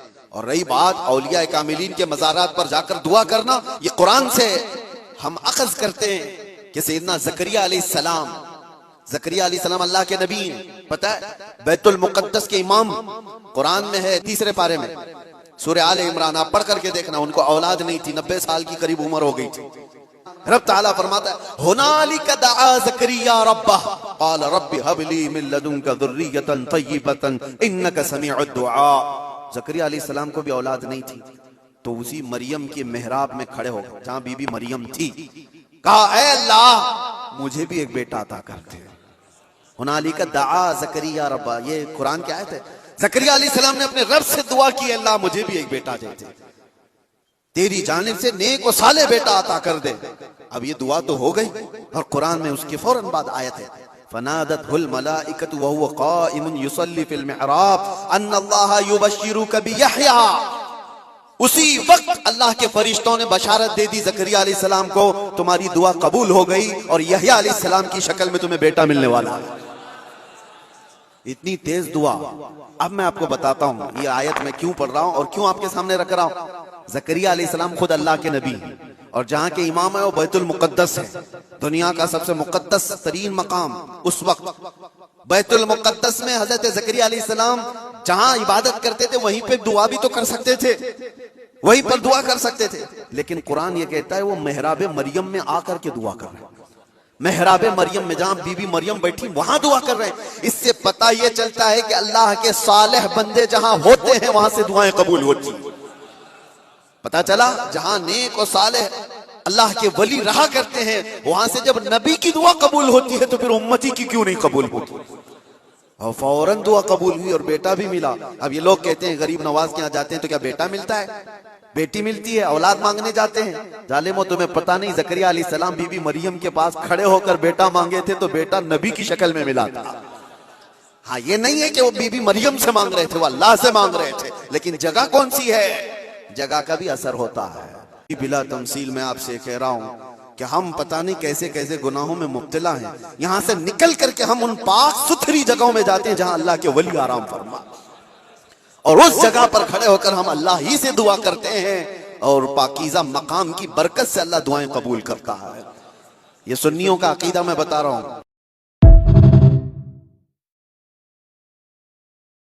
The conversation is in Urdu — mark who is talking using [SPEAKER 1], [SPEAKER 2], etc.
[SPEAKER 1] اور رہی بات اولیاء کاملین کے مزارات پر جا کر دعا کرنا، یہ قرآن سے ہم اخذ کرتے ہیں کہ سیدنا زکریا علیہ السلام، زکریا علیہ السلام اللہ کے نبی ہیں، پتہ ہے بیت المقدس کے امام، قرآن میں ہے 3 پارے میں سورہ آل عمران، آپ پڑھ کر کے دیکھنا، ان کو اولاد نہیں تھی، 90 سال کی قریب عمر ہو گئی تھی۔ رب تعالیٰ فرماتا ہے ہنالک دعا زکریا ربہ قال رب هب لی من لدنک ذریۃ طیبۃ انک سمیع الدعاء۔ زکریا علیہ السلام کو بھی اولاد نہیں تھی، تو اسی مریم کے محراب میں کھڑے ہو گئے جہاں بی بی مریم تھی، کہا اے اللہ مجھے بھی ایک بیٹا عطا کر دے۔ ہنالک دعا زکریا ربہ، یہ قرآن کی آیت ہے۔ زکریا علیہ السلام نے اپنے رب سے دعا کی، اللہ مجھے بھی ایک بیٹا دے دے، تیری جانب سے نیک و صالح بیٹا عطا کر دے۔ اب یہ دعا تو ہو گئی، اور قرآن میں اس کے فوراً بعد آیت ہے فنادته الملائکۃ وهو قائم یصلی فی المحراب ان اللہ یبشرک بیحییٰ۔ اسی وقت اللہ کے فرشتوں نے بشارت دے دی زکریا علیہ السلام کو، تمہاری دعا قبول ہو گئی اور یحییٰ علیہ السلام کی شکل میں تمہیں بیٹا ملنے والا ہے۔ اتنی تیز دعا۔ اب میں آپ کو بتاتا ہوں یہ آیت میں کیوں پڑھ رہا ہوں اور کیوں آپ کے سامنے رکھ رہا ہوں۔ زکریا علیہ السلام خود اللہ کے نبی ہیں، اور جہاں کے امام ہے وہ بیت المقدس ہے، دنیا کا سب سے مقدس ترین مقام اس وقت۔ بیت المقدس میں حضرت زکریا علیہ السلام جہاں عبادت کرتے تھے وہیں پہ دعا بھی تو کر سکتے تھے، وہیں پر دعا کر سکتے تھے، لیکن قرآن یہ کہتا ہے وہ محراب مریم میں آ کر کے دعا کر رہے ہیں۔ محراب مریم میں جہاں بی بی مریم بیٹھی وہاں دعا کر رہے ہیں۔ اس سے پتہ یہ چلتا ہے کہ اللہ کے صالح بندے جہاں ہوتے ہیں وہاں سے دعائیں قبول ہوتی ہیں۔ پتہ چلا جہاں نیک و صالح اللہ کے ولی رہا کرتے ہیں وہاں سے جب نبی کی دعا قبول ہوتی ہے تو پھر امتی کی کیوں نہیں قبول ہوتی؟ اور فوراً دعا قبول ہوئی اور بیٹا بھی ملا۔ اب یہ لوگ کہتے ہیں غریب نواز کے یہاں جاتے ہیں تو کیا بیٹا ملتا ہے؟ بیٹی ملتی ہے، اولاد مانگنے جاتے ہیں۔ ظالموں تمہیں پتہ نہیں زکریا علیہ السلام بی بی مریم کے پاس کھڑے ہو کر بیٹا مانگے تھے تو بیٹا نبی کی شکل میں ملا تھا۔ ہاں یہ نہیں ہے کہ وہ بی بی مریم سے مانگ رہے تھے، وہ اللہ سے مانگ رہے تھے، لیکن جگہ کون سی ہے؟ جگہ کا بھی اثر ہوتا ہے۔ بلا تمثیل میں آپ سے کہہ رہا ہوں کہ ہم پتہ نہیں کیسے کیسے گناہوں میں مبتلا ہیں، یہاں سے نکل کر کے ہم ان پاک ستھری جگہوں میں جاتے ہیں جہاں اللہ کے ولی آرام فرما، اور اس جگہ پر کھڑے ہو کر ہم اللہ ہی سے دعا کرتے ہیں، اور پاکیزہ مقام کی برکت سے اللہ دعائیں قبول کرتا ہے۔ یہ سنیوں کا عقیدہ میں بتا رہا ہوں۔